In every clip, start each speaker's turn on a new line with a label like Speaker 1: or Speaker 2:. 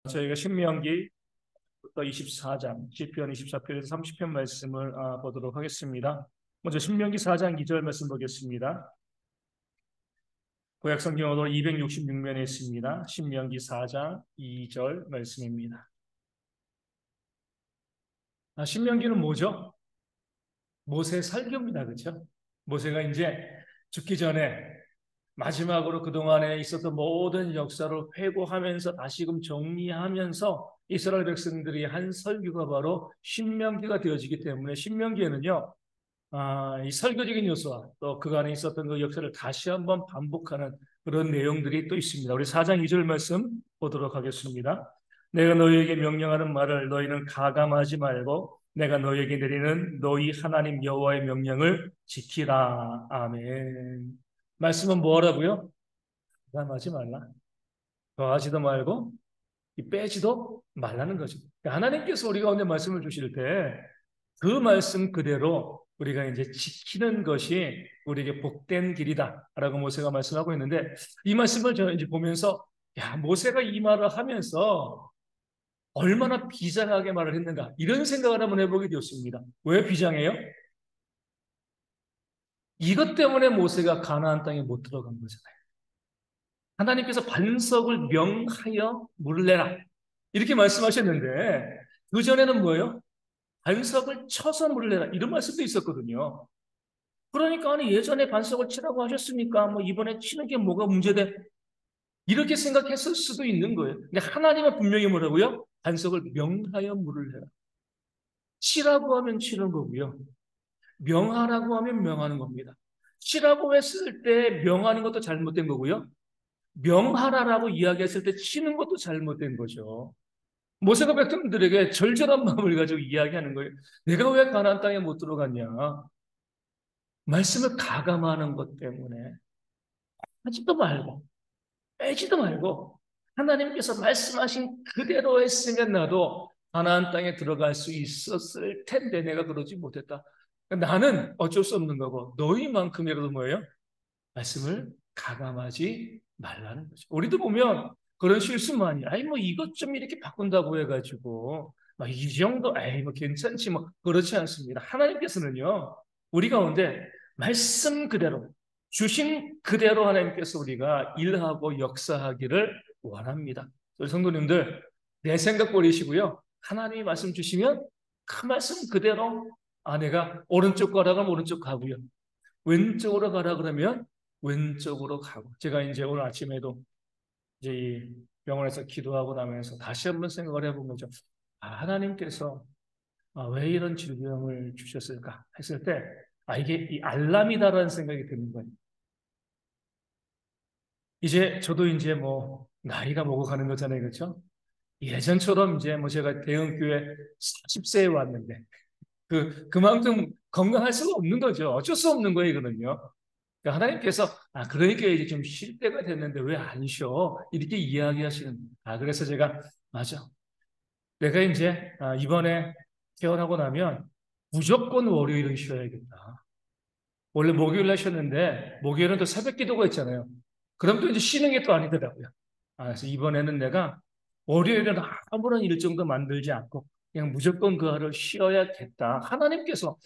Speaker 1: 저희가 신명기부터 24장, 시편 24편에서 30편 말씀을 보도록 하겠습니다. 먼저 신명기 4장 2절 말씀 보겠습니다. 구약 성경으로 266면에 있습니다. 신명기 4장 2절 말씀입니다. 신명기는 뭐죠? 모세 설교입니다. 그렇죠? 모세가 이제 죽기 전에 마지막으로 그동안에 있었던 모든 역사를 회고하면서 다시금 정리하면서 이스라엘 백성들이 한 설교가 바로 신명기가 되어지기 때문에 신명기에는요, 이 설교적인 요소와 또 그간에 있었던 그 역사를 다시 한번 반복하는 그런 내용들이 또 있습니다. 우리 4장 2절 말씀 보도록 하겠습니다. 내가 너희에게 명령하는 말을 너희는 가감하지 말고 내가 너희에게 내리는 너희 하나님 여호와의 명령을 지키라. 아멘. 말씀은 뭐라고요? 가감하지 말라. 더하지도 말고 빼지도 말라는 거죠. 하나님께서 우리 가운데 말씀을 주실 때 그 말씀 그대로 우리가 이제 지키는 것이 우리에게 복된 길이다라고 모세가 말씀하고 있는데, 이 말씀을 저는 이제 보면서 야, 모세가 이 말을 하면서 얼마나 비장하게 말을 했는가 이런 생각을 한번 해보게 되었습니다. 왜 비장해요? 이것 때문에 모세가 가나안 땅에 못 들어간 거잖아요. 하나님께서 반석을 명하여 물을 내라 이렇게 말씀하셨는데, 그 전에는 뭐예요? 반석을 쳐서 물을 내라 이런 말씀도 있었거든요. 그러니까 아니 예전에 반석을 치라고 하셨으니까 뭐 이번에 치는 게 뭐가 문제돼? 이렇게 생각했을 수도 있는 거예요. 근데 하나님은 분명히 뭐라고요? 반석을 명하여 물을 내라. 치라고 하면 치는 거고요. 명하라고 하면 명하는 겁니다. 치라고 했을 때 명하는 것도 잘못된 거고요. 명하라라고 이야기했을 때 치는 것도 잘못된 거죠. 모세가 백성들에게 절절한 마음을 가지고 이야기하는 거예요. 내가 왜 가나안 땅에 못 들어갔냐? 말씀을 가감하는 것 때문에 하지도 말고 빼지도 말고 하나님께서 말씀하신 그대로 했으면 나도 가나안 땅에 들어갈 수 있었을 텐데 내가 그러지 못했다. 나는 어쩔 수 없는 거고 너희만큼이라도 뭐예요? 말씀을 가감하지 말라는 거죠. 우리도 보면 그런 실수 많이, 아이 뭐 이것 좀 이렇게 바꾼다고 해가지고 막 이 정도, 에이 뭐 괜찮지 뭐 그렇지 않습니다. 하나님께서는요 우리 가운데 말씀 그대로 주신 그대로 하나님께서 우리가 일하고 역사하기를 원합니다. 우리 성도님들 내 생각 버리시고요. 하나님이 말씀 주시면 그 말씀 그대로 내가 오른쪽 가라 그러면 오른쪽 가고요. 왼쪽으로 가라 그러면 왼쪽으로 가고. 제가 이제 오늘 아침에도 이제 이 병원에서 기도하고 나면서 다시 한번 생각을 해본 거죠. 하나님께서 왜 이런 질병을 주셨을까 했을 때, 이게 이 알람이다라는 생각이 드는 거예요. 이제 저도 이제 뭐 나이가 먹어가는 거잖아요, 그렇죠? 예전처럼 이제 뭐 제가 대형교회 40세에 왔는데 그만큼 건강할 수가 없는 거죠. 어쩔 수 없는 거예요, 이거는요. 그러니까 하나님께서 그러니까 이제 좀 쉴 때가 됐는데 왜 안 쉬어? 이렇게 이야기하시는. 그래서 제가 맞아. 내가 이제 이번에 퇴원하고 나면 무조건 월요일은 쉬어야겠다. 원래 목요일 날 쉬었는데 목요일은 또 새벽 기도가 있잖아요. 그럼 또 이제 쉬는 게 또 아니더라고요. 그래서 이번에는 내가 월요일은 아무런 일정도 만들지 않고 그냥 무조건 그 하루 쉬어야겠다. 하나님께서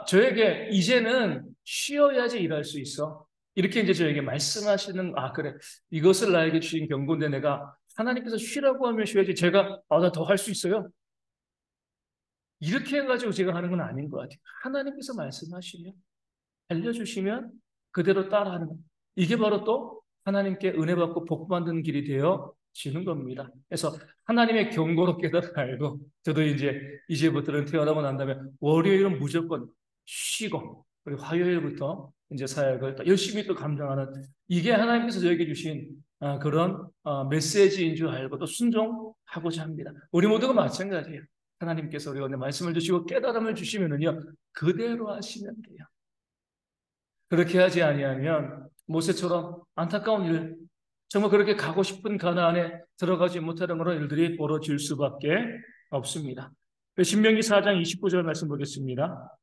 Speaker 1: 저에게 이제는 쉬어야지 일할 수 있어. 이렇게 이제 저에게 말씀하시는, 그래. 이것을 나에게 주신 경고인데 내가 하나님께서 쉬라고 하면 쉬어야지. 제가, 나 더 할 수 있어요. 이렇게 해가지고 제가 하는 건 아닌 것 같아요. 하나님께서 말씀하시면, 알려주시면 그대로 따라하는 것. 이게 바로 또 하나님께 은혜 받고 복 받는 길이 되어 지는 겁니다. 그래서 하나님의 경고로 깨달아 알고 저도 이제부터는 태어나고 난 다음에 월요일은 무조건 쉬고 그리고 화요일부터 이제 사역을 또 열심히 또 감당하는, 이게 하나님께서 저에게 주신 그런 메시지인 줄 알고 또 순종하고자 합니다. 우리 모두가 마찬가지예요. 하나님께서 우리가 말씀을 주시고 깨달음을 주시면은요 그대로 하시면 돼요. 그렇게 하지 아니하면 모세처럼 안타까운 일, 정말 그렇게 가고 싶은 가나안에 들어가지 못하는 그런 일들이 벌어질 수밖에 없습니다. 신명기 4장 29절 말씀 보겠습니다.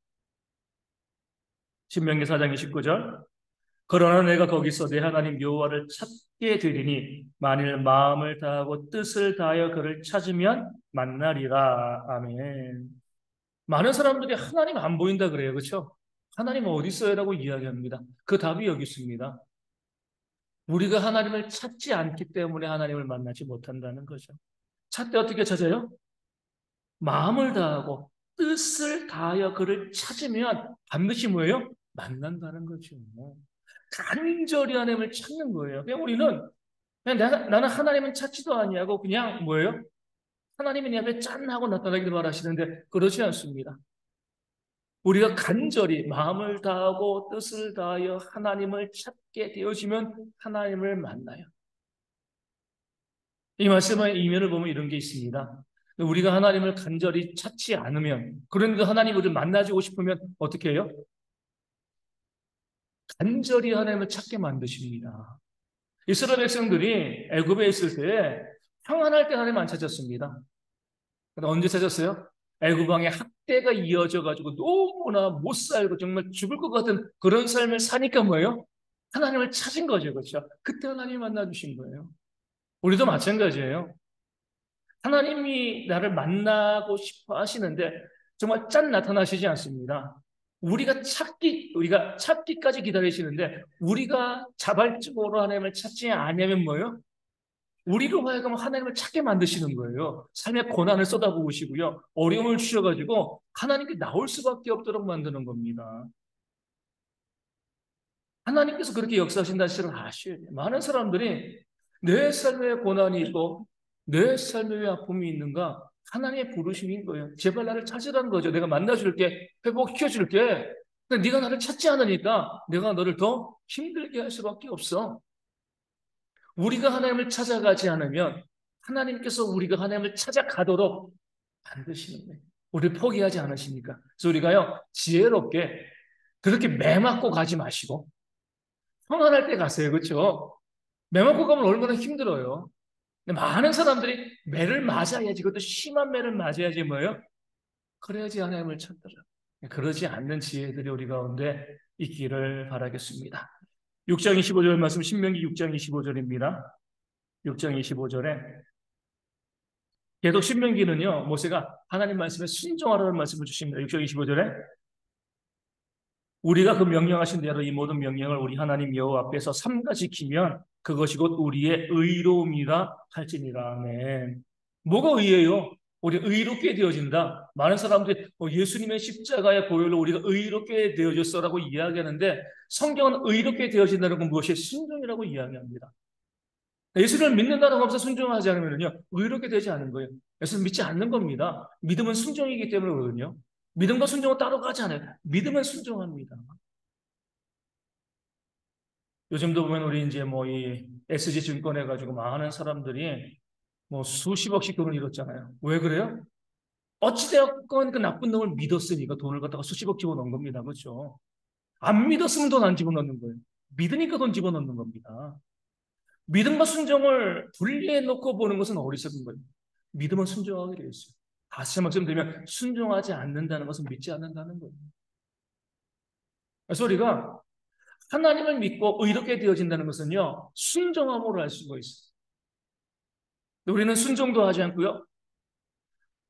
Speaker 1: 신명기 4장 29절. 그러나 내가 거기서 내 하나님 여호와를 찾게 되리니 만일 마음을 다하고 뜻을 다하여 그를 찾으면 만나리라. 아멘. 많은 사람들이 하나님 안 보인다 그래요. 그렇죠? 하나님 어디 있어요라고 이야기합니다. 그 답이 여기 있습니다. 우리가 하나님을 찾지 않기 때문에 하나님을 만나지 못한다는 거죠. 찾되 어떻게 찾아요? 마음을 다하고 뜻을 다하여 그를 찾으면 반드시 뭐예요? 만난다는 거죠. 간절히 하나님을 찾는 거예요. 그냥 우리는 그냥 나는 하나님은 찾지도 아니하고 그냥 뭐예요? 하나님이 내 앞에 짠 하고 나타나기를 바라시는데 그렇지 않습니다. 우리가 간절히 마음을 다하고 뜻을 다하여 하나님을 찾게 되어지면 하나님을 만나요. 이 말씀의 이면을 보면 이런 게 있습니다. 우리가 하나님을 간절히 찾지 않으면, 그런데 하나님 우리를 만나주고 싶으면 어떻게 해요? 간절히 하나님을 찾게 만드십니다. 이스라엘 백성들이 애굽에 있을 때 평안할 때 하나님 안 찾았습니다. 언제 찾았어요? 애굽 왕의 학대가 이어져 가지고 너무나 못 살고 정말 죽을 것 같은 그런 삶을 사니까 뭐예요? 하나님을 찾은 거죠, 그렇죠? 그때 하나님 만나 주신 거예요. 우리도 마찬가지예요. 하나님이 나를 만나고 싶어 하시는데 정말 짠 나타나시지 않습니다. 우리가 찾기까지 기다리시는데 우리가 자발적으로 하나님을 찾지 않으면 뭐예요? 우리로 하여금 하나님을 찾게 만드시는 거예요. 삶의 고난을 쏟아부으시고요. 어려움을 주셔가지고 하나님께 나올 수밖에 없도록 만드는 겁니다. 하나님께서 그렇게 역사하신다는 사실을 아셔야 돼요. 많은 사람들이 내 삶에 고난이 있고 내 삶에 왜 아픔이 있는가? 하나님의 부르심인 거예요. 제발 나를 찾으라는 거죠. 내가 만나줄게, 회복시켜줄게. 근데 네가 나를 찾지 않으니까 내가 너를 더 힘들게 할 수밖에 없어. 우리가 하나님을 찾아가지 않으면 하나님께서 우리가 하나님을 찾아가도록 만드시는 거예요. 우리를 포기하지 않으십니까? 그래서 우리가요, 지혜롭게 그렇게 매 맞고 가지 마시고 평안할 때 가세요. 그렇죠? 매 맞고 가면 얼마나 힘들어요. 근데 많은 사람들이 매를 맞아야지, 그것도 심한 매를 맞아야지 뭐예요? 그래야지 하나님을 찾더라. 그러지 않는 지혜들이 우리 가운데 있기를 바라겠습니다. 6장 25절 말씀, 신명기 6장 25절입니다. 6장 25절에 계속 신명기는요, 모세가 하나님 말씀에 순종하라는 말씀을 주십니다. 6장 25절에 우리가 그 명령하신 대로 이 모든 명령을 우리 하나님 여호와 앞에서 삼가 지키면 그것이 곧 우리의 의로움이라 할지니라. 아멘. 뭐가 의예요? 우리 의롭게 되어진다. 많은 사람들이 예수님의 십자가의 보혈로 우리가 의롭게 되어졌어라고 이야기하는데 성경은 의롭게 되어진다는 건 무엇이 순종이라고 이야기합니다. 예수를 믿는다는 것에서 순종하지 않으면요 의롭게 되지 않은 거예요. 예수를 믿지 않는 겁니다. 믿음은 순종이기 때문에 그러거든요. 믿음과 순종은 따로 가지 않아요. 믿음은 순종합니다. 요즘도 보면 우리 이제 뭐 이 SG 증권 해가지고 많은 사람들이 뭐 수십억씩 돈을 잃었잖아요. 왜 그래요? 어찌되었건 그 나쁜 놈을 믿었으니까 돈을 갖다가 수십억 집어넣은 겁니다. 그렇죠? 안 믿었으면 돈 안 집어넣는 거예요. 믿으니까 돈 집어넣는 겁니다. 믿음과 순종을 분리해 놓고 보는 것은 어리석은 거예요. 믿음은 순종하게 되어 있어요. 다시 한번 말씀드리면 순종하지 않는다는 것은 믿지 않는다는 거예요. 그래서 우리가 하나님을 믿고 의롭게 되어진다는 것은요, 순종함으로 알 수가 있어요. 우리는 순종도 하지 않고요,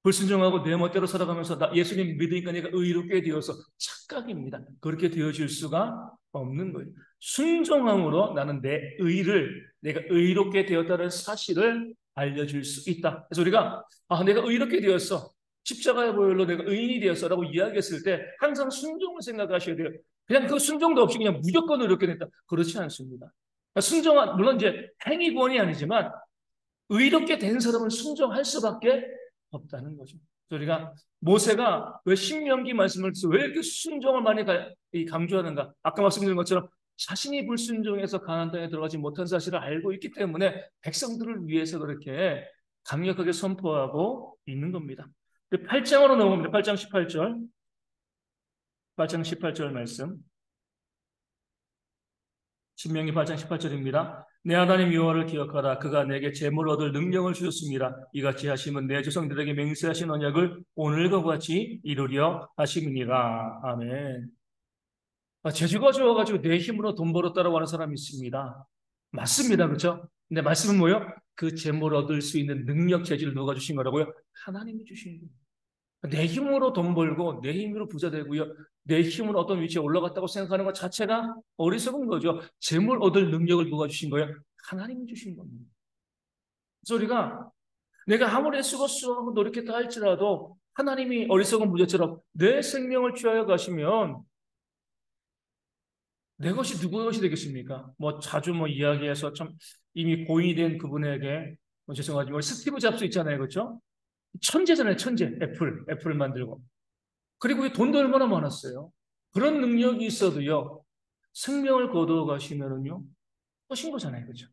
Speaker 1: 불순종하고 내 멋대로 살아가면서 예수님 믿으니까 내가 의롭게 되어서 착각입니다. 그렇게 되어질 수가 없는 거예요. 순종함으로 나는 내 의를, 내가 의롭게 되었다는 사실을 알려줄 수 있다. 그래서 우리가 내가 의롭게 되었어. 십자가의 보혈로 내가 의인이 되었어라고 이야기했을 때 항상 순종을 생각하셔야 돼요. 그냥 그 순종도 없이 그냥 무조건 의롭게 됐다. 그렇지 않습니다. 순종은 물론 이제 행위 구원이 아니지만 의롭게 된 사람은 순종할 수밖에 없다는 거죠. 우리가 모세가 왜 신명기 말씀을 왜 이렇게 순종을 많이 강조하는가? 아까 말씀드린 것처럼 자신이 불순종해서 가나안 땅에 들어가지 못한 사실을 알고 있기 때문에 백성들을 위해서 그렇게 강력하게 선포하고 있는 겁니다. 8장으로 넘어갑니다. 8장 18절. 8장 18절 말씀. 신명기 8장 18절입니다. 내 하나님 여호와를 기억하라. 그가 내게 재물 얻을 능력을 주셨습니다. 이같이 하심은 내 조상들에게 맹세하신 언약을 오늘과 같이 이루려 하심이니라. 아멘. 재주가 좋아가지고 내 힘으로 돈 벌었다라고 하는 사람이 있습니다. 맞습니다. 그렇죠? 근데 말씀은 뭐예요? 그 재물 얻을 수 있는 능력, 재질을 누가 주신 거라고요? 하나님이 주신 거예요. 내 힘으로 돈 벌고 내 힘으로 부자 되고요. 내 힘으로 어떤 위치에 올라갔다고 생각하는 것 자체가 어리석은 거죠. 재물 얻을 능력을 누가 주신 거예요? 하나님이 주신 겁니다. 그래서 우리가 내가 아무리 쓰고 노력했다 할지라도 하나님이 어리석은 부자처럼 내 생명을 취하여 가시면 내 것이 누구의 것이 되겠습니까? 자주 이야기해서 참 이미 고인이 된 그분에게 죄송하지만 우리 스티브 잡스 있잖아요. 그렇죠? 천재잖아요. 천재. 애플을 만들고. 그리고 이 돈도 얼마나 많았어요. 그런 능력이 있어도요. 생명을 거두어 가시면은요. 하신 거잖아요. 그렇죠?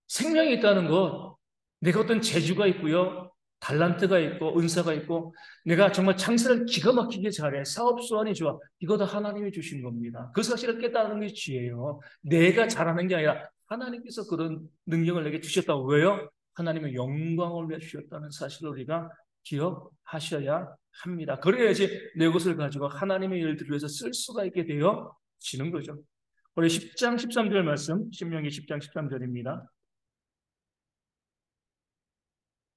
Speaker 1: 생명이 있다는 것, 내가 어떤 재주가 있고요. 달란트가 있고, 은사가 있고, 내가 정말 장사를 기가 막히게 잘해. 사업 수완이 좋아. 이거 다 하나님이 주신 겁니다. 그 사실을 깨달는 게 지혜예요. 내가 잘하는 게 아니라 하나님께서 그런 능력을 내게 주셨다고. 왜요? 하나님의 영광을 위해 주셨다는 사실을 우리가 기억하셔야 합니다. 그래야지 내 것을 가지고 하나님의 일들을 위해서 쓸 수가 있게 되어지는 거죠. 우리 10장 13절 말씀, 신명기 10장 13절입니다.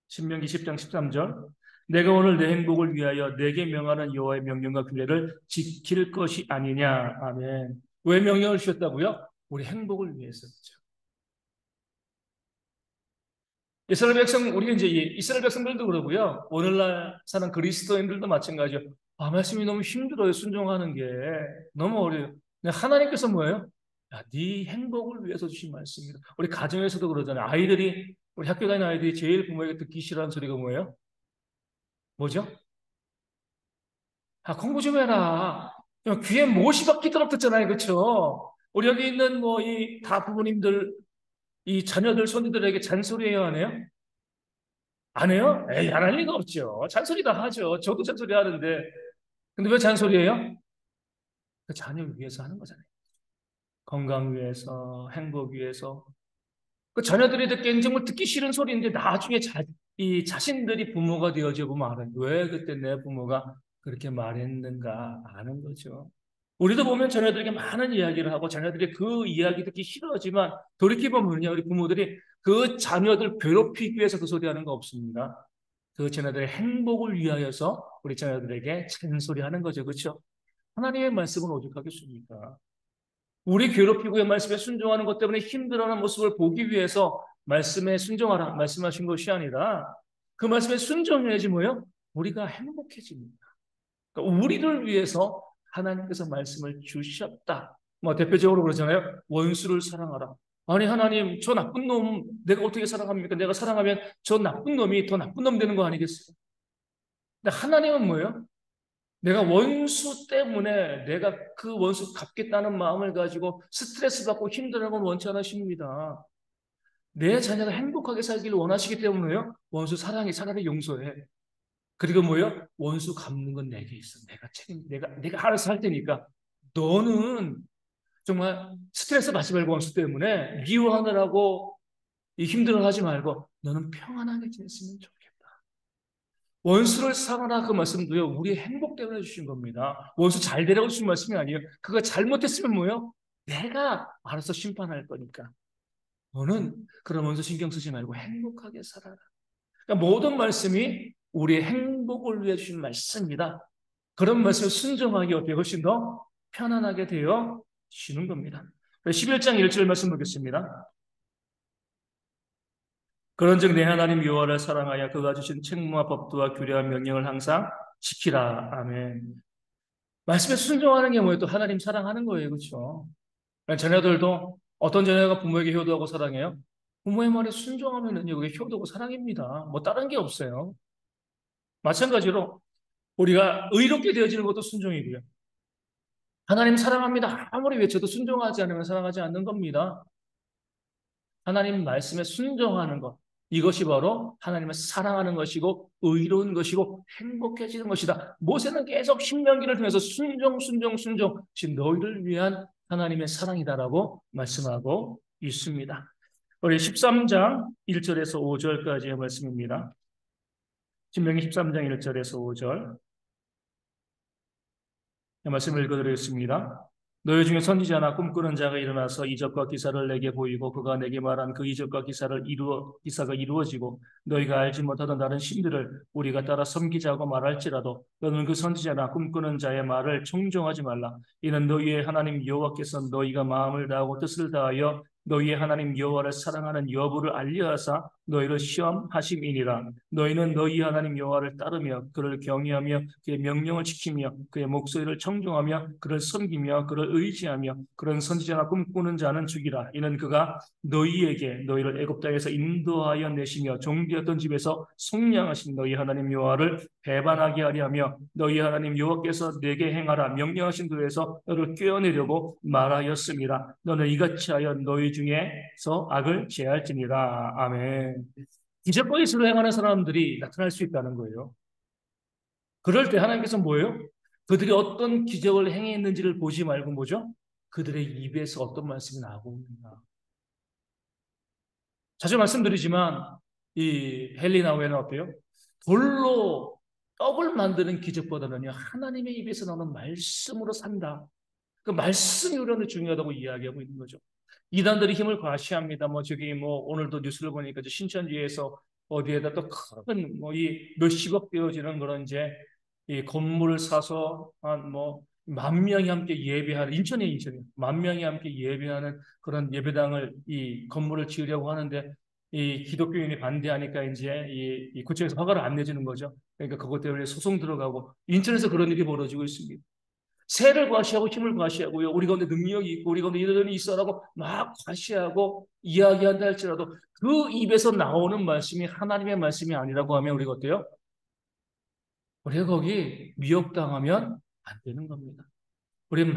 Speaker 1: 신명기 10장 13절. 내가 오늘 내 행복을 위하여 내게 명하는 여호와의 명령과 규례를 지킬 것이 아니냐. 아멘. 왜 명령을 주셨다고요? 우리 행복을 위해서. 그렇죠. 이스라엘 백성, 우리 이제 이스라엘 백성들도 그러고요. 오늘날 사는 그리스도인들도 마찬가지요. 말씀이 너무 힘들어요. 순종하는 게 너무 어려워요. 근데 하나님께서 뭐예요? 야, 네 행복을 위해서 주신 말씀입니다. 우리 가정에서도 그러잖아요. 우리 학교 다니는 아이들이 제일 부모에게 듣기 싫어하는 소리가 뭐예요? 뭐죠? 공부 좀 해라. 귀에 못이 박히도록 듣잖아요. 그렇죠? 우리 여기 있는 이 다 부모님들, 이 자녀들, 손주들에게 잔소리해요, 안 해요? 안 해요? 에이, 안 할 리가 없죠. 잔소리 다 하죠. 저도 잔소리 하는데. 근데 왜 잔소리해요? 그 자녀를 위해서 하는 거잖아요. 건강 위해서, 행복 위해서. 그 자녀들이 듣기엔 정말 듣기 싫은 소리인데 나중에 이 자신들이 부모가 되어져 보면 알아요. 왜 그때 내 부모가 그렇게 말했는가 아는 거죠. 우리도 보면 자녀들에게 많은 이야기를 하고 자녀들이 그 이야기 듣기 싫어하지만 돌이켜보면요. 우리 부모들이 그 자녀들 괴롭히기 위해서 그 소리 하는 거 없습니다. 그 자녀들의 행복을 위하여서 우리 자녀들에게 잔소리하는 거죠. 그렇죠? 하나님의 말씀은 오죽하겠습니까? 우리 괴롭히고의 말씀에 순종하는 것 때문에 힘들어하는 모습을 보기 위해서 말씀에 순종하라 말씀하신 것이 아니라 그 말씀에 순종해야지 뭐요? 우리가 행복해집니다. 그러니까 우리를 위해서 하나님께서 말씀을 주셨다. 대표적으로 그러잖아요. 원수를 사랑하라. 아니 하나님 저 나쁜 놈 내가 어떻게 사랑합니까? 내가 사랑하면 저 나쁜 놈이 더 나쁜 놈 되는 거 아니겠어요? 근데 하나님은 뭐예요? 내가 원수 때문에 내가 그 원수 갚겠다는 마음을 가지고 스트레스 받고 힘들어하는 건 원치 않으십니다. 내 자녀가 행복하게 살기를 원하시기 때문에요. 원수 사랑해 차라리 용서해. 그리고 뭐예요? 원수 갚는 건 내게 있어. 내가 알아서 할 테니까. 너는 정말 스트레스 받지 말고 원수 때문에 미워하느라고 이 힘들어하지 말고 너는 평안하게 지냈으면 좋겠다. 원수를 사랑하라 그 말씀도요. 우리의 행복 때문에 주신 겁니다. 원수 잘 되라고 주신 말씀이 아니에요. 그거 잘못했으면 뭐예요? 내가 알아서 심판할 거니까. 너는 그런 원수 신경 쓰지 말고 행복하게 살아라. 그러니까 모든 말씀이 우리의 행복을 위해 주신 말씀입니다. 그런 말씀을 순종하기 어떻게 훨씬 더 편안하게 되어 지는 겁니다. 11장 1절 말씀 보겠습니다. 그런즉 내 하나님 여호와를 사랑하여 그가 주신 책무와 법도와 규례와 명령을 항상 지키라. 아멘. 말씀에 순종하는 게 뭐예요? 또 하나님 사랑하는 거예요. 그렇죠? 자녀들도 어떤 자녀가 부모에게 효도하고 사랑해요? 부모의 말에 순종하면은요, 그게 효도고 사랑입니다. 다른 게 없어요. 마찬가지로 우리가 의롭게 되어지는 것도 순종이고요. 하나님 사랑합니다. 아무리 외쳐도 순종하지 않으면 사랑하지 않는 겁니다. 하나님 말씀에 순종하는 것. 이것이 바로 하나님을 사랑하는 것이고 의로운 것이고 행복해지는 것이다. 모세는 계속 신명기를 통해서 순종, 순종, 순종. 지금 너희를 위한 하나님의 사랑이다라고 말씀하고 있습니다. 우리 13장 1절에서 5절까지의 말씀입니다. 신명기 13장 1절에서 5절. 말씀을 읽어드리겠습니다. 너희 중에 선지자나 꿈꾸는 자가 일어나서 이적과 기사를 내게 보이고 그가 내게 말한 그 이적과 기사가 이루어지고 너희가 알지 못하던 다른 신들을 우리가 따라 섬기자고 말할지라도 너는 그 선지자나 꿈꾸는 자의 말을 청종하지 말라. 이는 너희의 하나님 여호와께서 너희가 마음을 다하고 뜻을 다하여 너희의 하나님 여호와를 사랑하는 여부를 알려하사 너희를 시험하심이니라. 너희는 너희 하나님 여호와를 따르며 그를 경외하며 그의 명령을 지키며 그의 목소리를 청종하며 그를 섬기며 그를 의지하며 그런 선지자나 꿈꾸는 자는 죽이라. 이는 그가 너희를 애굽 땅에서 인도하여 내시며 종되었던 집에서 속량하신 너희 하나님 여호와를 배반하게 하려 하며 너희 하나님 여호와께서 내게 행하라 명령하신 도에서 너를 꿰어내려고 말하였습니다. 너는 이같이 하여 너희 중에서 악을 제할지니라. 아멘. 기적과 예수를 행하는 사람들이 나타날 수 있다는 거예요. 그럴 때 하나님께서 뭐예요? 그들이 어떤 기적을 행했는지를 보지 말고 뭐죠? 그들의 입에서 어떤 말씀이 나오고 있는가. 자주 말씀드리지만 이 헬리나우에는 어때요? 돌로 떡을 만드는 기적보다는요 하나님의 입에서 나오는 말씀으로 산다. 그 말씀이 우리한테 중요하다고 이야기하고 있는 거죠. 이단들이 힘을 과시합니다. 오늘도 뉴스를 보니까 신천지에서 어디에다 또 큰 이 몇십억 되어지는 그런 이제 이 건물을 사서 한 만 명이 함께 예배하는 인천이 만 명이 함께 예배하는 그런 예배당을 이 건물을 지으려고 하는데 이 기독교인이 반대하니까 이제 이 구청에서 허가를 안 내주는 거죠. 그러니까 그것 때문에 소송 들어가고 인천에서 그런 일이 벌어지고 있습니다. 새를 과시하고 힘을 과시하고요. 우리 가운데 능력이 있고 우리 가운데 이런 일이 있어라고 막 과시하고 이야기한다 할지라도 그 입에서 나오는 말씀이 하나님의 말씀이 아니라고 하면 우리가 어때요? 우리가 거기 미혹당하면 안 되는 겁니다. 우리는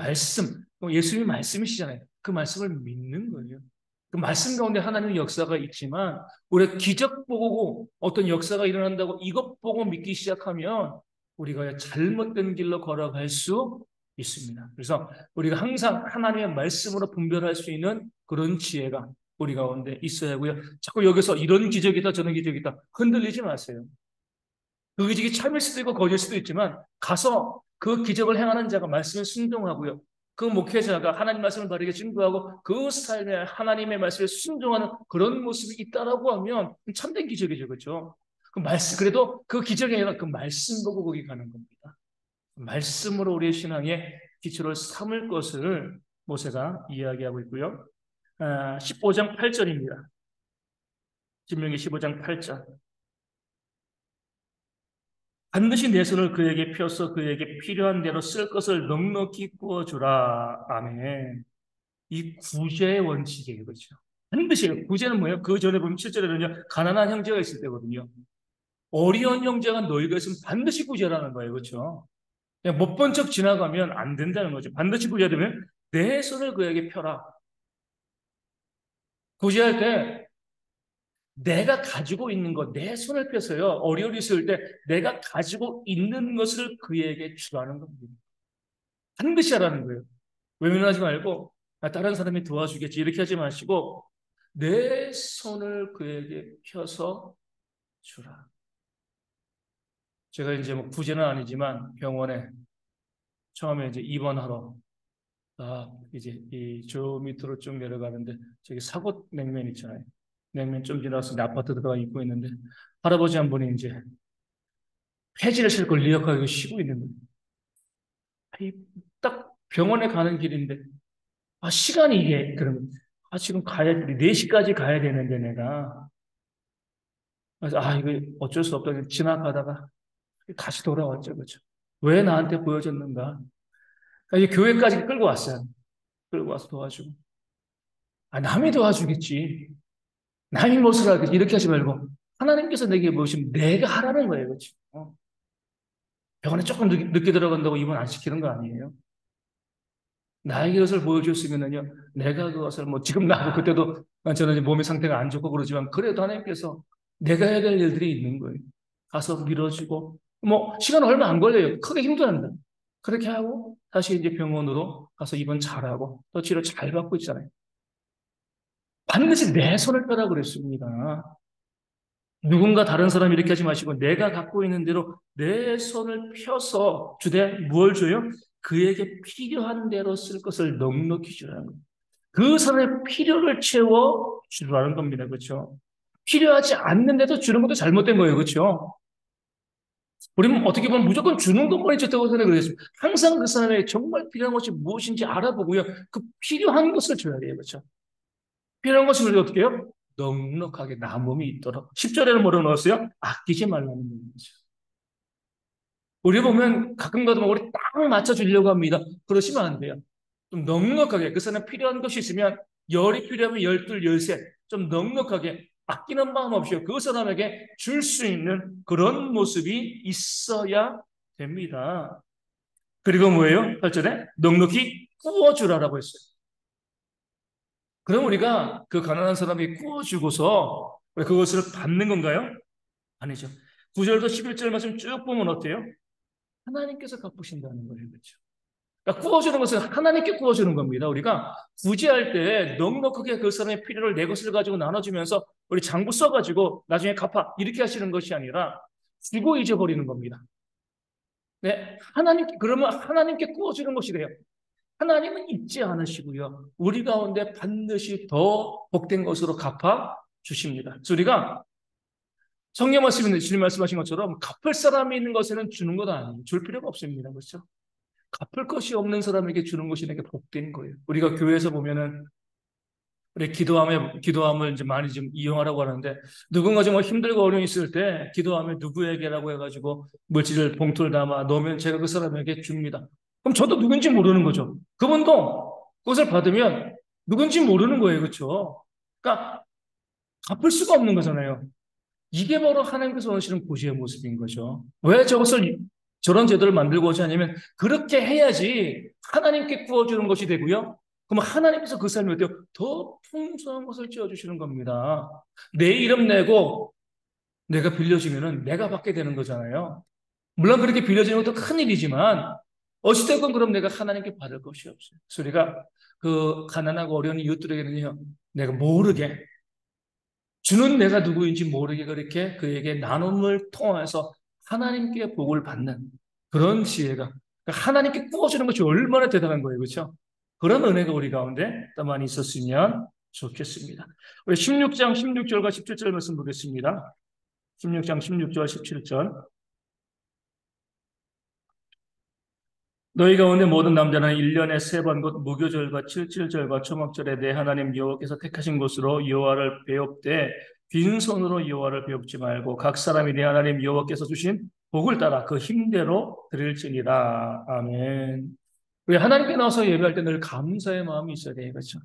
Speaker 1: 예수님이 말씀이시잖아요. 그 말씀을 믿는 거예요. 그 말씀 가운데 하나님의 역사가 있지만 우리가 기적 보고 어떤 역사가 일어난다고 이것 보고 믿기 시작하면 우리가 잘못된 길로 걸어갈 수 있습니다. 그래서 우리가 항상 하나님의 말씀으로 분별할 수 있는 그런 지혜가 우리 가운데 있어야 하고요. 자꾸 여기서 이런 기적이다 저런 기적이다 흔들리지 마세요. 그 기적이 참일 수도 있고 거짓일 수도 있지만 가서 그 기적을 행하는 자가 말씀에 순종하고요. 그 목회자가 하나님 말씀을 바르게 증거하고 그 삶에 하나님의 말씀에 순종하는 그런 모습이 있다라고 하면 참된 기적이죠. 그렇죠? 그래도 그 기적이 아니라 그 말씀 보고 거기 가는 겁니다. 말씀으로 우리의 신앙의 기초를 삼을 것을 모세가 이야기하고 있고요. 15장 8절입니다. 신명기 15장 8절. 반드시 내 손을 그에게 펴서 그에게 필요한 대로 쓸 것을 넉넉히 부어주라. 아멘. 이 구제의 원칙이에요. 그렇죠? 반드시 구제는 뭐예요? 그 전에 보면 7절에는요. 가난한 형제가 있을 때거든요. 어려운 형제가 너희가 있으면 반드시 구제라는 거예요. 그렇죠? 그냥 못 본 척 지나가면 안 된다는 거죠. 반드시 구제되면 내 손을 그에게 펴라. 구제할 때 내가 가지고 있는 것, 내 손을 펴서요. 어려움이 있을 때 내가 가지고 있는 것을 그에게 주라는 겁니다. 반드시 하라는 거예요. 외면하지 말고 다른 사람이 도와주겠지 이렇게 하지 마시고 내 손을 그에게 펴서 주라. 제가 이제 구제는 아니지만 병원에 처음에 이제 입원하러 이제 저 밑으로 쭉 내려가는데 저기 사고 냉면 있잖아요. 냉면 좀 지나서 내 아파트 들어가 있고 있는데 할아버지 한 분이 이제 폐지를 실고 리어카고 쉬고 있는 거예요. 딱 병원에 가는 길인데 시간이 이게 그러면 지금 가야 돼. 4시까지 가야 되는데 내가 그래서 이거 어쩔 수 없다. 지나가다가 다시 돌아왔죠. 그렇죠? 왜 나한테 보여줬는가? 그러니까 이제 교회까지 끌고 왔어요. 끌고 와서 도와주고. 남이 도와주겠지. 남이 무엇을 하겠지. 이렇게 하지 말고 하나님께서 내게 무엇이면 내가 하라는 거예요. 그렇죠? 병원에 조금 늦게 들어간다고 입원 안 시키는 거 아니에요. 나에게 그것을 보여줬으면은요, 내가 그것을 지금 나고 그때도 저는 몸의 상태가 안 좋고 그러지만 그래도 하나님께서 내가 해야 될 일들이 있는 거예요. 가서 밀어주고, 시간 얼마 안 걸려요. 크게 힘도 안 나. 그렇게 하고 다시 이제 병원으로 가서 입원 잘하고 또 치료 잘 받고 있잖아요. 반드시 내 손을 펴라 그랬습니다. 누군가 다른 사람이 이렇게 하지 마시고 내가 갖고 있는 대로 내 손을 펴서 주되 뭘 줘요? 그에게 필요한 대로 쓸 것을 넉넉히 주라는 겁니다. 그 사람의 필요를 채워 주라는 겁니다. 그렇죠? 필요하지 않는데도 주는 것도 잘못된 거예요. 그렇죠? 우리는 어떻게 보면 무조건 주는 것만이 좋다고 생각하겠습니다. 항상 그 사람에게 정말 필요한 것이 무엇인지 알아보고요. 그 필요한 것을 줘야 돼요. 그렇죠? 필요한 것을 우리가 어떻게 해요? 넉넉하게 남음이 있도록. 10절에는 뭐라고 넣었어요? 아끼지 말라는 거죠. 우리 보면 가끔 가다 우리 딱 맞춰주려고 합니다. 그러시면 안 돼요. 좀 넉넉하게 그 사람 필요한 것이 있으면 열이 필요하면 열둘, 열셋 좀 넉넉하게 아끼는 마음 없이 그 사람에게 줄 수 있는 그런 모습이 있어야 됩니다. 그리고 뭐예요? 8절에 넉넉히 구워주라라고 했어요. 그럼 우리가 그 가난한 사람이 구워주고서 그것을 받는 건가요? 아니죠. 9절부터 11절 말씀 쭉 보면 어때요? 하나님께서 갚으신다는 거예요. 그렇죠? 그러니까 구워주는 것은 하나님께 구워주는 겁니다. 우리가 구제할 때 넉넉하게 그 사람의 필요를 내 것을 가지고 나눠주면서 우리 장부 써가지고 나중에 갚아 이렇게 하시는 것이 아니라 주고 잊어버리는 겁니다. 네, 그러면 하나님께 구워주는 것이 돼요. 하나님은 잊지 않으시고요. 우리 가운데 반드시 더 복된 것으로 갚아 주십니다. 그래서 우리가 성경 말씀인데 주님 말씀하신 것처럼 갚을 사람이 있는 것에는 주는 것 아니에요. 줄 필요가 없습니다. 그렇죠? 갚을 것이 없는 사람에게 주는 것이 내게 복된 거예요. 우리가 교회에서 보면은 우리 기도함을 이제 많이 좀 이용하라고 하는데 누군가 정말 힘들고 어려움이 있을 때 기도함에 누구에게라고 해가지고 물질을 봉투를 담아 놓으면 제가 그 사람에게 줍니다. 그럼 저도 누군지 모르는 거죠. 그분도 그것을 받으면 누군지 모르는 거예요. 그렇죠? 그러니까 갚을 수가 없는 거잖아요. 이게 바로 하나님께서 원하시는 고지의 모습인 거죠. 왜 저런 제도를 만들고자 하냐면 그렇게 해야지 하나님께 구워주는 것이 되고요. 그럼 하나님께서 그 삶을 어때요? 더 풍성한 것을 지어주시는 겁니다. 내 이름 내고 내가 빌려주면은 내가 받게 되는 거잖아요. 물론 그렇게 빌려주는 것도 큰 일이지만 어찌됐건 그럼 내가 하나님께 받을 것이 없어요. 그래서 우리가 그 가난하고 어려운 이웃들에게는요, 내가 모르게 주는 내가 누구인지 모르게 그렇게 그에게 나눔을 통해서 하나님께 복을 받는 그런 지혜가 그러니까 하나님께 구워주는 것이 얼마나 대단한 거예요. 그렇죠? 그런 은혜가 우리 가운데 더 많이 있었으면 좋겠습니다. 우리 16장 16절과 17절 말씀 보겠습니다. 16장 16절 17절 너희 가운데 모든 남자는 1년에 3번 곧 무교절과 칠칠절과 초막절에 내 하나님 여호와께서 택하신 곳으로 여호와를 배웁되 빈손으로 여호와를 배웁지 말고 각 사람이 내 하나님 여호와께서 주신 복을 따라 그 힘대로 드릴지니라. 아멘. 우리 하나님께 나와서 예배할 때 늘 감사의 마음이 있어야 돼요. 그렇죠?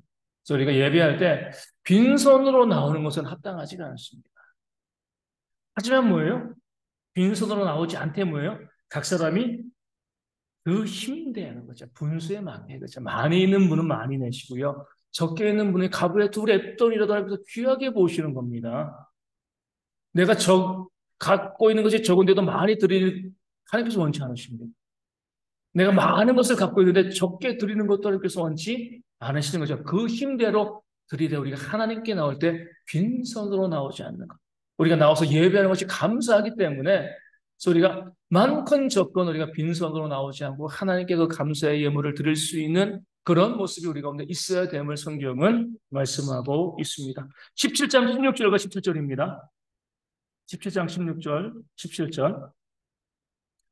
Speaker 1: 그래서 우리가 예배할 때 빈손으로 나오는 것은 합당하지가 않습니다. 하지만 뭐예요? 빈손으로 나오지 않대 뭐예요? 각 사람이 그 힘대는 거죠. 분수에 맞게 그죠. 많이 있는 분은 많이 내시고요. 적게 있는 분이 가부에 둘에 앱돈이라도 하면서 귀하게 보시는 겁니다. 내가 갖고 있는 것이 적은데도 많이 드리는 하나님께서 원치 않으십니다. 내가 많은 것을 갖고 있는데 적게 드리는 것도 하나님께서 원치 않으시는 거죠. 그 힘대로 드리되 우리가 하나님께 나올 때 빈손으로 나오지 않는 것. 우리가 나와서 예배하는 것이 감사하기 때문에 그래서 우리가 많건 적건 우리가 빈손으로 나오지 않고 하나님께 그 감사의 예물을 드릴 수 있는 그런 모습이 우리 가운데 있어야 됨을 성경은 말씀하고 있습니다. 17장 16절과 17절입니다. 17장 16절, 17절.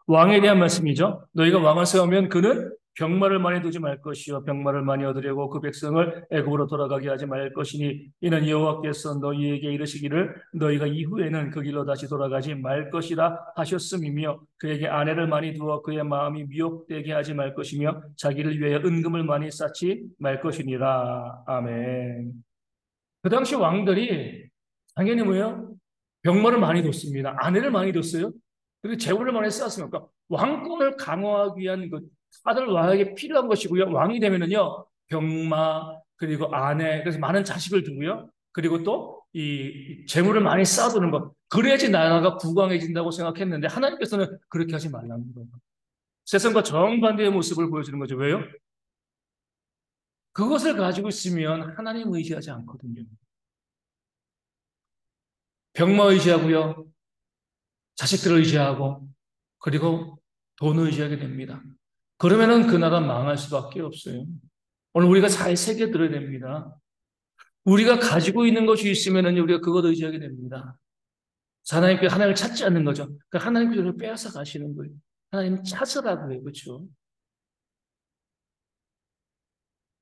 Speaker 1: 왕에 대한 말씀이죠. 너희가 왕을 세우면 그는 병마를 많이 두지 말 것이요 병마를 많이 얻으려고 그 백성을 애굽으로 돌아가게 하지 말 것이니 이는 여호와께서 너희에게 이르시기를 너희가 이후에는 그 길로 다시 돌아가지 말 것이라 하셨음이며 그에게 아내를 많이 두어 그의 마음이 미혹되게 하지 말 것이며 자기를 위하여 은금을 많이 쌓지 말 것이니라. 아멘. 그 당시 왕들이 당연히 뭐예요? 병마를 많이 뒀습니다. 아내를 많이 뒀어요. 그리고 재물을 많이 쌓았으니까 왕권을 강화하기 위한 다들 왕에게 필요한 것이고요. 왕이 되면은요 병마 그리고 아내 그래서 많은 자식을 두고요. 그리고 또 이 재물을 많이 쌓아두는 것 그래야지 나라가 부강해진다고 생각했는데 하나님께서는 그렇게 하지 말라는 거예요. 세상과 정반대의 모습을 보여주는 거죠. 왜요? 그것을 가지고 있으면 하나님 의지하지 않거든요. 병마 의지하고요. 자식들을 의지하고 그리고 돈을 의지하게 됩니다. 그러면은 그 나라 망할 수밖에 없어요. 오늘 우리가 잘 새겨들어야 됩니다. 우리가 가지고 있는 것이 있으면은 우리가 그것 의지하게 됩니다. 하나님께 하나님을 찾지 않는 거죠. 그러니까 하나님께서 우리를 빼앗아 가시는 거예요. 하나님 찾으라고 해요. 그렇죠?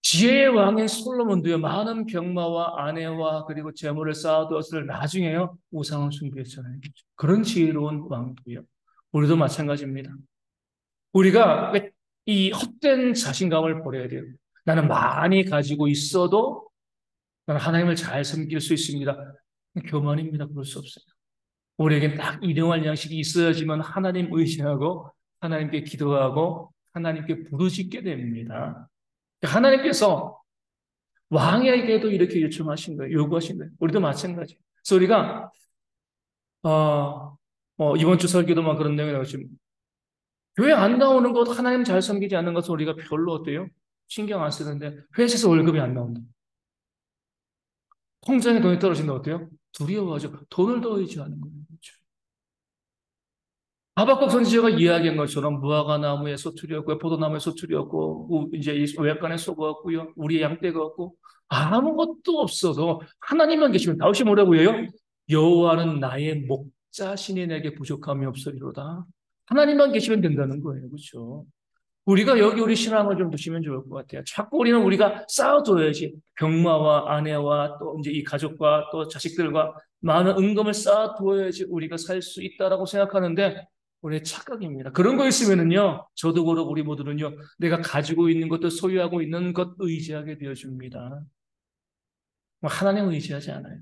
Speaker 1: 지혜의 왕인 솔로몬도요, 많은 병마와 아내와 그리고 재물을 쌓아두었을 나중에요, 우상을 숭배했잖아요. 그렇죠? 그런 지혜로운 왕도요. 우리도 마찬가지입니다. 우리가 이 헛된 자신감을 버려야 돼요. 나는 많이 가지고 있어도 나는 하나님을 잘 섬길 수 있습니다. 교만입니다. 그럴 수 없어요. 우리에게 딱 일용할 양식이 있어야지만 하나님 의지하고 하나님께 기도하고 하나님께 부르짖게 됩니다. 하나님께서 왕에게도 이렇게 요청하신 거예요. 요구하신 거예요. 우리도 마찬가지. 그래서 우리가 이번 주 설교도만 그런 내용이 나오지만 교회 안 나오는 것, 하나님 잘 섬기지 않는 것은 우리가 별로 어때요? 신경 안 쓰는데 회사에서 월급이 안 나온다. 통장에 돈이 떨어진다 어때요? 두려워하죠. 돈을 더 의지하는 거예요. 그렇죠? 하박국 선지자가 이야기한 것처럼 무화과 나무에 소출이었고 포도나무에 소출이었고 이제 이 외양간에 쏘고왔고요. 우리의 양떼가 없고 아무것도 없어도 하나님만 계시면 다윗이 뭐라고 해요? 여호와는 나의 목자신이 내게 부족함이 없으리로다. 하나님만 계시면 된다는 거예요. 그렇죠? 우리가 여기 우리 신앙을 좀 두시면 좋을 것 같아요. 자꾸 우리는 우리가 쌓아둬야지. 병마와 아내와 또 이제 이 가족과 또 자식들과 많은 은금을 쌓아두어야지 우리가 살 수 있다라고 생각하는데 우리의 착각입니다. 그런 거 있으면은요, 저도 그렇고 우리 모두는요, 내가 가지고 있는 것도 소유하고 있는 것 의지하게 되어줍니다. 하나님 의지하지 않아요.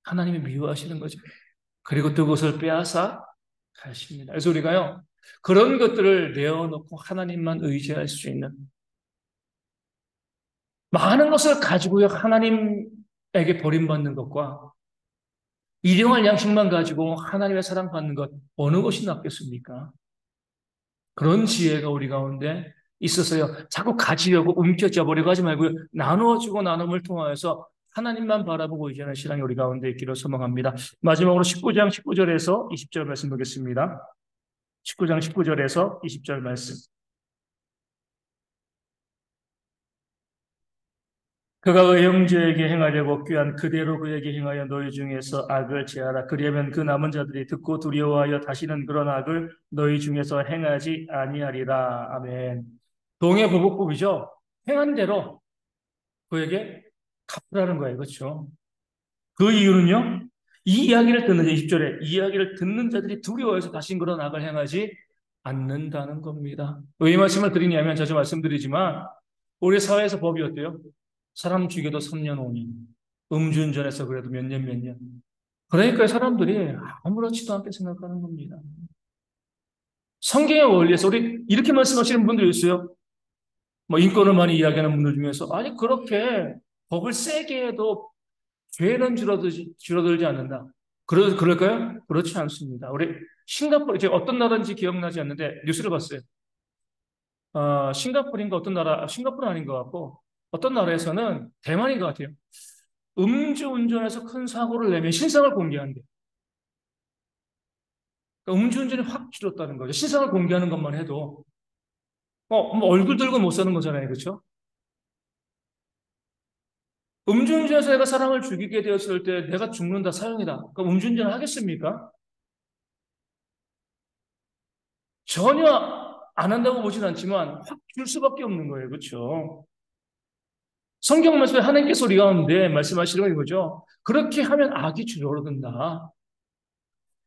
Speaker 1: 하나님이 미워하시는 거죠. 그리고 그것을 빼앗아 가십니다. 그래서 우리가요, 그런 것들을 내어놓고 하나님만 의지할 수 있는 많은 것을 가지고요, 하나님에게 버림받는 것과 일용할 양식만 가지고 하나님의 사랑받는 것, 어느 것이 낫겠습니까? 그런 지혜가 우리 가운데 있어서요, 자꾸 가지려고 움켜쥐어 버리고 하지 말고요, 나누어주고 나눔을 통하여서 하나님만 바라보고 의지하는 신앙이 우리 가운데 있기를 소망합니다. 마지막으로 19장 19절에서 20절 말씀 보겠습니다. 19장 19절에서 20절 말씀. 그가 그 형제에게 행하려고 꾀한 그대로 그에게 행하여 너희 중에서 악을 제하라. 그리하면 그 남은 자들이 듣고 두려워하여 다시는 그런 악을 너희 중에서 행하지 아니하리라. 아멘. 동해보복법이죠. 행한 대로 그에게 갚으라는 거예요. 그렇죠? 그 이유는요. 이 이야기를 듣는 20절에 이 이야기를 듣는 자들이 두려워해서 다신 그런 악을 행하지 않는다는 겁니다. 왜 이 말씀을 드리냐면 자주 말씀드리지만 우리 사회에서 법이 어때요? 사람 죽여도 3년 5년, 음주운전해서 그래도 몇 년 몇 년. 그러니까 사람들이 아무렇지도 않게 생각하는 겁니다. 성경의 원리에서 우리 이렇게 말씀하시는 분들이 있어요. 뭐 인권을 많이 이야기하는 분들 중에서 아니 그렇게 법을 세게 해도 죄는 줄어들지 않는다. 그럴까요? 그렇지 않습니다. 우리 싱가포르, 제가 어떤 나라인지 기억나지 않는데 뉴스를 봤어요. 싱가포르인가 어떤 나라, 싱가포르 아닌 것 같고 어떤 나라에서는 대만인 것 같아요. 음주운전에서 큰 사고를 내면 신상을 공개한대. 그러니까 음주운전이 확 줄었다는 거죠. 신상을 공개하는 것만 해도 뭐 얼굴 들고 못 사는 거잖아요, 그렇죠? 음주운전에서 내가 사람을 죽이게 되었을 때 내가 죽는다, 사형이다. 그럼 음주운전 하겠습니까? 전혀 안 한다고 보진 않지만 확 줄 수밖에 없는 거예요, 그렇죠? 성경 말씀에 하나님께서 우리 가운데 말씀하시는 거죠. 그렇게 하면 악이 줄어든다.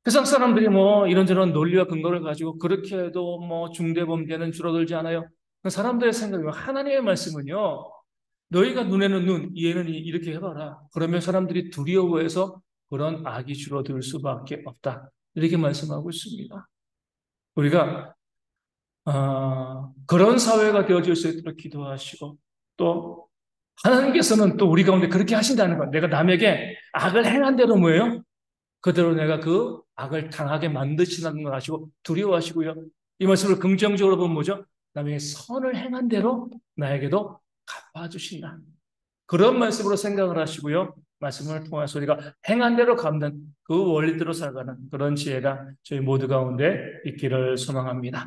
Speaker 1: 세상 사람들이 뭐 이런저런 논리와 근거를 가지고 그렇게 해도 뭐 중대범죄는 줄어들지 않아요. 사람들의 생각이면 하나님의 말씀은요. 너희가 눈에는 눈, 이에는 이 이렇게 해봐라. 그러면 사람들이 두려워해서 그런 악이 줄어들 수밖에 없다. 이렇게 말씀하고 있습니다. 우리가 그런 사회가 되어질 수 있도록 기도하시고 또 하나님께서는 또 우리 가운데 그렇게 하신다는 것. 내가 남에게 악을 행한 대로 뭐예요? 그대로 내가 그 악을 당하게 만드시는 걸 아시고 두려워하시고요. 이 말씀을 긍정적으로 보면 뭐죠? 남에게 선을 행한 대로 나에게도 갚아주신다. 그런 말씀으로 생각을 하시고요. 말씀을 통해서 우리가 행한 대로 갚는 그 원리대로 살아가는 그런 지혜가 저희 모두 가운데 있기를 소망합니다.